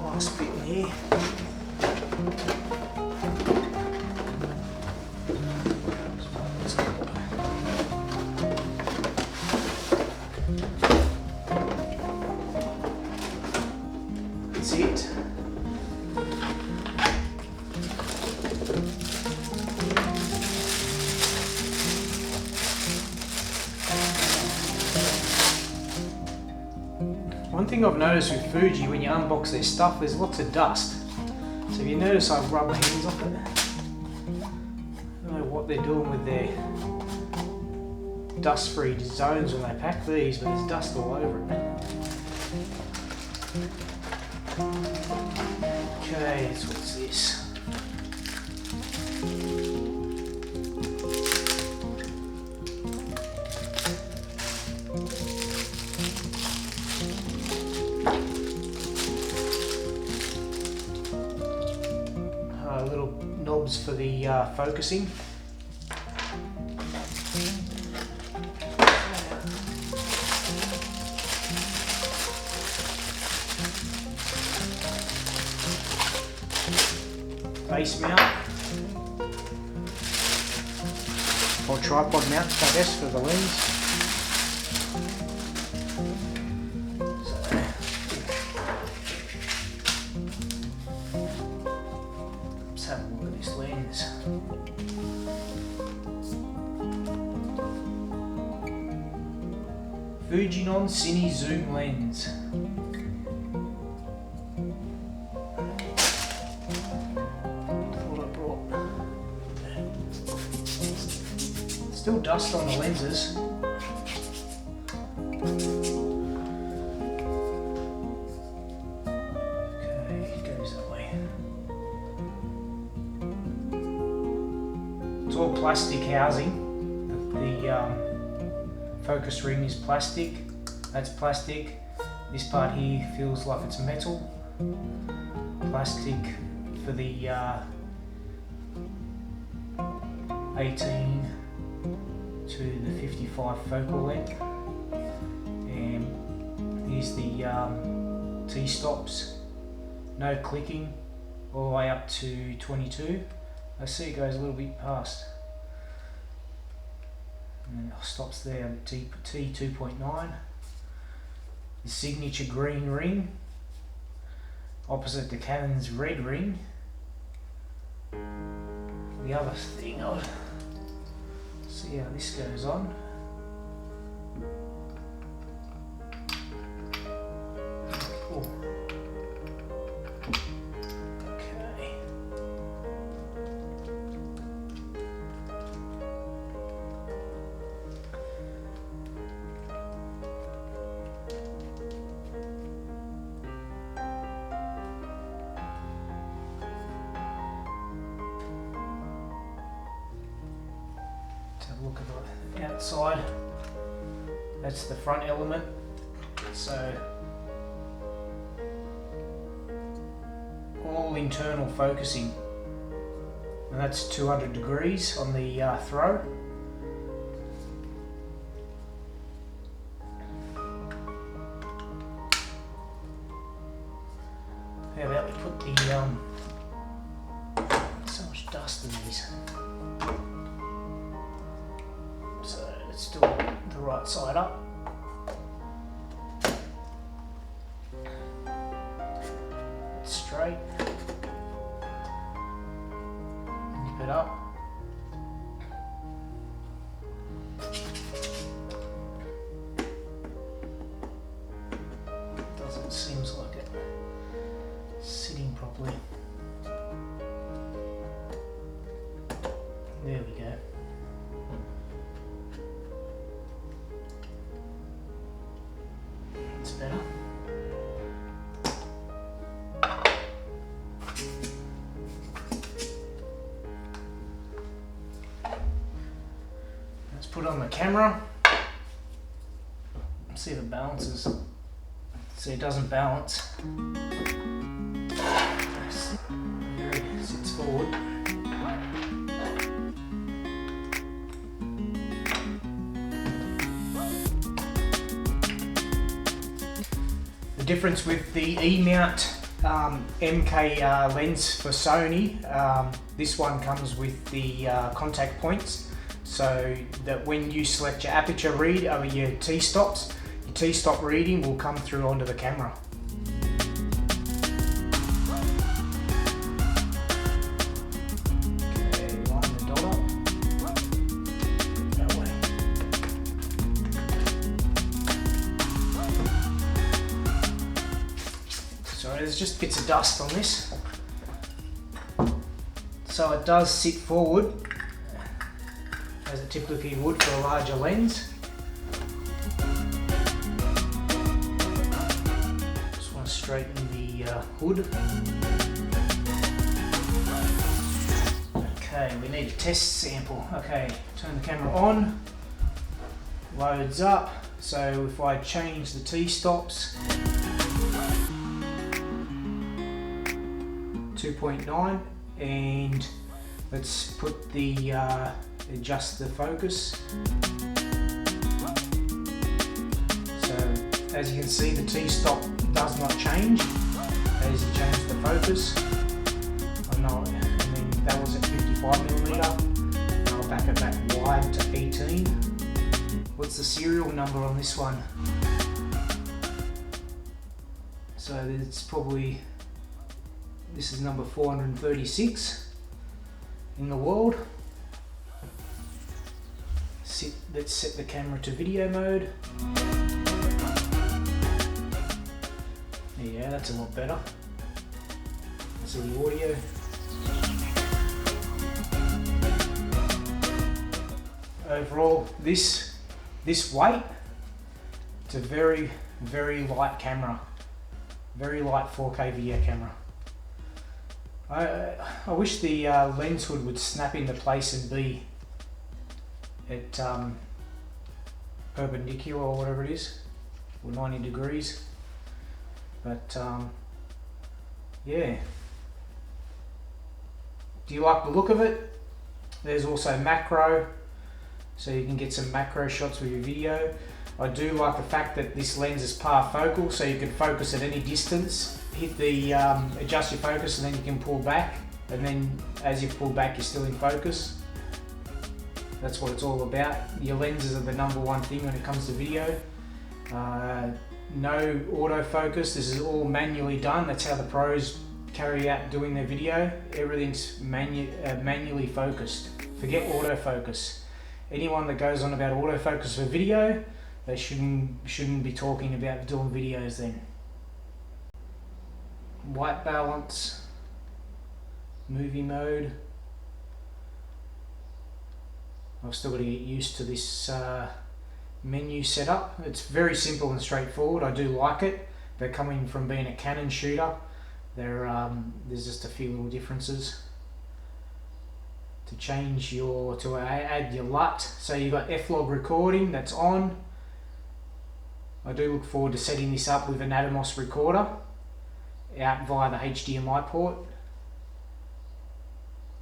last bit in here. That's it. One thing I've noticed with Fuji, when you unbox their stuff, there's lots of dust. So if you notice, I rub my hands off it. I don't know what they're doing with their dust-free zones when they pack these, but there's dust all over it. Okay, so what's this? Little knobs for the focusing. Base mount, or tripod mount, I guess, for the lens. Let's have a look at this lens. Fujinon Cine zoom lens. Still dust on the lenses. Okay, it goes that way. It's all plastic housing. The focus ring is plastic. That's plastic. This part here feels like it's metal. Plastic for the 18 to the 55 focal length, and here's the T-stops, no clicking, all the way up to 22. I see it goes a little bit past, and then it stops there at T2.9. The signature green ring, opposite the Canon's red ring. The other thing I'll see how this goes on. Cool. Okay. Look at the outside. That's the front element. So all internal focusing, and that's 200 degrees on the throw. How about we put the so much dust in these. So let's do the right side up. Straight. Nip it up. Doesn't seem like it sitting properly. There we go. It's better. Let's put on the camera. See if it balances. See, it doesn't balance. There it sits forward. The difference with the E-mount MK lens for Sony. This one comes with the contact points, so that when you select your aperture read over your t-stops, your t-stop reading will come through onto the camera. Okay, line the dot up. That way. Sorry, there's just bits of dust on this. So it does sit forward, as it typically would for a larger lens. Just want to straighten the hood. Okay, we need a test sample. Okay, turn the camera on, loads up. So if I change the t-stops, 2.9, and let's put the adjust the focus. So as you can see, the t-stop does not change as you change the focus. And then that was at 55mm. I'll back it back wide to 18. What's the serial number on this one? So it's probably, this is number 436 in the world. Let's set the camera to video mode. Yeah, that's a lot better. Let's see the audio. Overall, this weight, it's a very, very light camera. Very light 4K video camera. I wish the lens hood would snap into place and be at perpendicular or whatever it is, or 90 degrees. But yeah. Do you like the look of it? There's also macro, so you can get some macro shots with your video. I do like the fact that this lens is parafocal, so you can focus at any distance. Hit the adjust your focus, and then you can pull back, and then as you pull back you're still in focus. That's what it's all about. Your lenses are the #1 thing when it comes to video. No autofocus, this is all manually done. That's how the pros carry out doing their video. Everything's manually focused. Forget autofocus. Anyone that goes on about autofocus for video, they shouldn't be talking about doing videos then. White balance, movie mode. I've still got to get used to this menu setup. It's very simple and straightforward. I do like it, but coming from being a Canon shooter, there's just a few little differences. To change to add your LUT, so you've got F-log recording, that's on. I do look forward to setting this up with an Metabones recorder out via the HDMI port.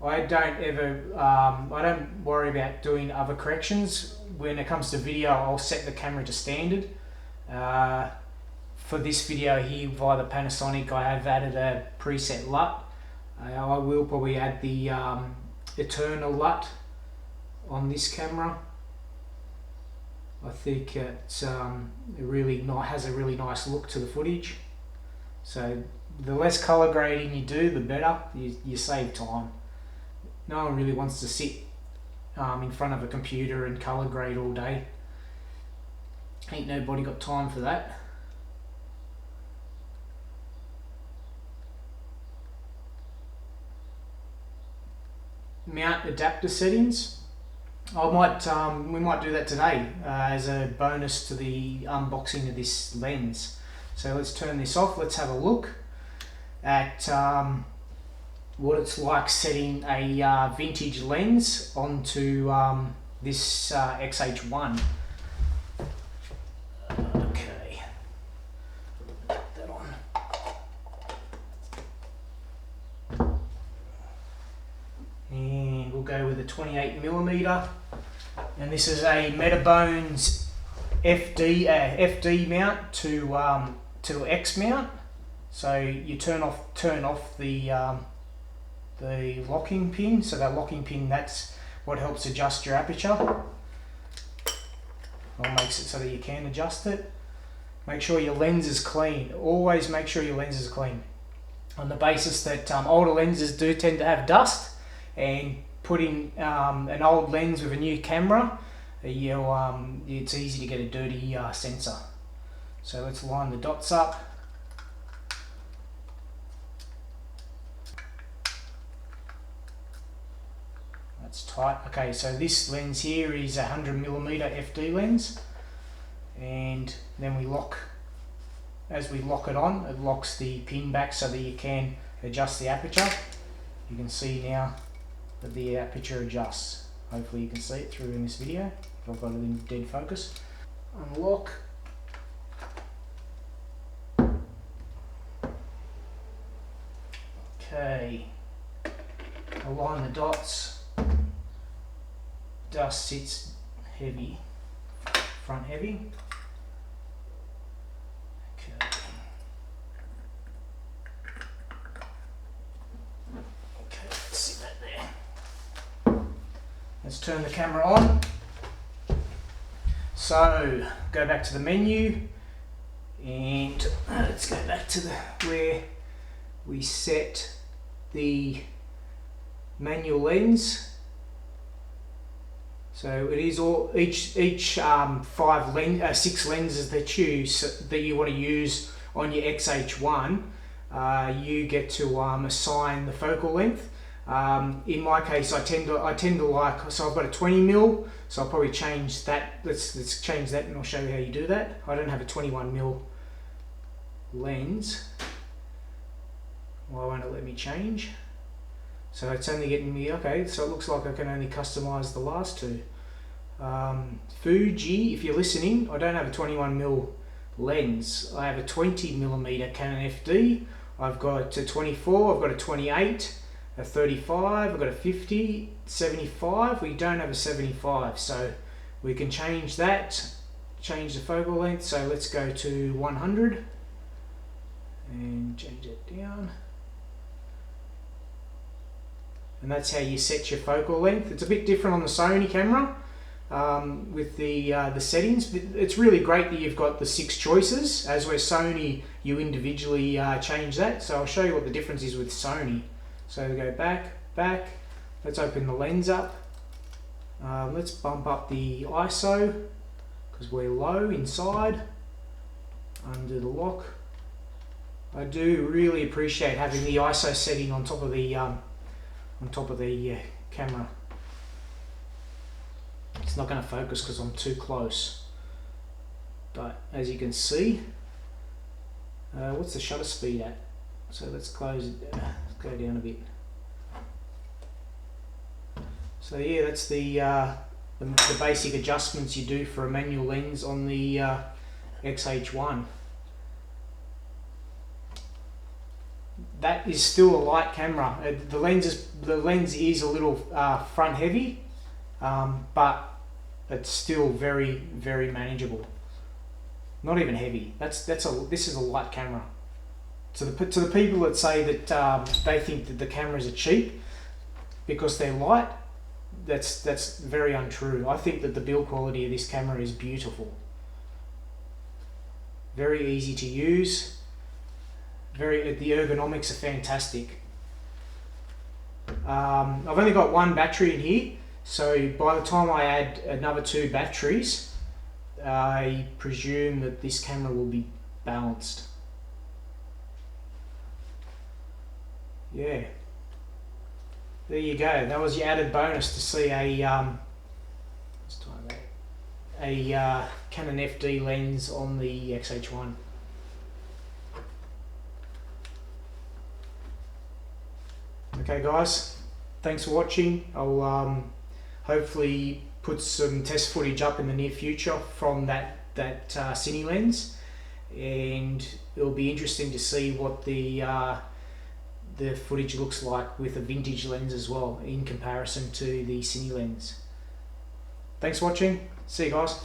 I don't worry about doing other corrections. When it comes to video, I'll set the camera to standard. For this video here via the Panasonic, I have added a preset LUT. I will probably add the eternal LUT on this camera. I think it's has a really nice look to the footage. So the less color grading you do, the better. You save time. No one really wants to sit in front of a computer and color grade all day. Ain't nobody got time for that. Mount adapter settings. We might do that today as a bonus to the unboxing of this lens. So let's turn this off. Let's have a look at what it's like setting a vintage lens onto this XH1. Okay, put that on. And we'll go with a 28mm, and this is a Metabones FD mount to X mount. So you turn off the locking pin. So that locking pin, that's what helps adjust your aperture, or makes it so that you can adjust it. Make sure your lens is clean. Always make sure your lens is clean, on the basis that older lenses do tend to have dust, and putting an old lens with a new camera, it's easy to get a dirty sensor. So let's line the dots up. That's tight. Okay, so this lens here is a 100mm FD lens, and then we lock, as we lock it on, it locks the pin back so that you can adjust the aperture. You can see now that the aperture adjusts. Hopefully you can see it through in this video, if I've got it in dead focus. Unlock. Okay, align the dots. Dust sits heavy, front heavy. Okay. Okay, let's sit that there. Let's turn the camera on. So go back to the menu, and let's go back to where we set the manual lens. So it is all each 6 lenses that you want to use on your XH1. You get to assign the focal length. In my case, I tend to like, so I've got a 20mm, so I'll probably change that. Let's change that, and I'll show you how you do that. I don't have a 21mm lens. Why won't it let me change? So it's only getting me, okay, so it looks like I can only customize the last two. Fuji, if you're listening, I don't have a 21mm lens. I have a 20mm Canon FD. I've got a 24, I've got a 28, a 35, I've got a 50, 75. We don't have a 75, so we can change that, change the focal length. So let's go to 100 and change it down. And that's how you set your focal length. It's a bit different on the Sony camera with the settings. It's really great that you've got the 6 choices, as where Sony you individually change that. So I'll show you what the difference is with Sony. So we go back. Let's open the lens up. Let's bump up the ISO because we're low inside. Undo the lock. I do really appreciate having the ISO setting on top of the camera. It's not going to focus because I'm too close, but as you can see, what's the shutter speed at? So let's close it, let's go down a bit. So yeah, that's the basic adjustments you do for a manual lens on the XH1. That is still a light camera. The lens is a little front heavy, but it's still very, very manageable. Not even heavy. This is a light camera. To the people that say that they think that the cameras are cheap because they're light, that's very untrue. I think that the build quality of this camera is beautiful. Very easy to use. The ergonomics are fantastic. I've only got 1 battery in here, so by the time I add another 2 batteries, I presume that this camera will be balanced. Yeah, there you go. That was your added bonus to see a Canon FD lens on the XH1. Okay guys, thanks for watching. I'll hopefully put some test footage up in the near future from that Cine lens, and it'll be interesting to see what the footage looks like with a vintage lens as well in comparison to the Cine lens. Thanks for watching. See you guys.